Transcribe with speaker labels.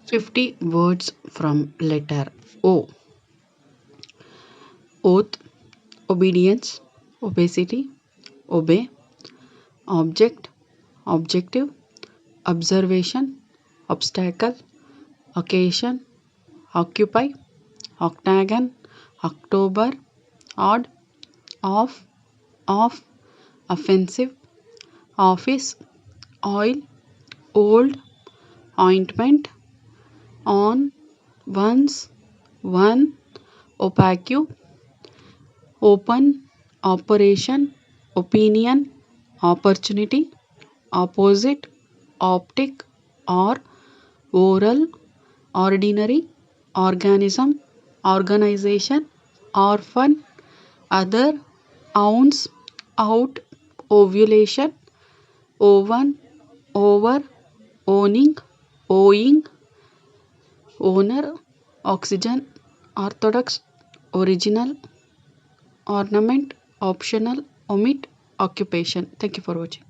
Speaker 1: 50 words from letter O. Oath, obedience, obesity, obey, object, objective, observation, obstacle, occasion, occupy, octagon, October, odd, off, offensive, office, oil, old, ointment, on, once, one, opaque, open, operation, opinion, opportunity, opposite, optic, or oral, ordinary, organism, organization, orphan, other, ounce, out, ovulation, oven, over, owning, owing, owner, oxygen, orthodox, original, ornament, optional, omit, occupation. Thank you for watching.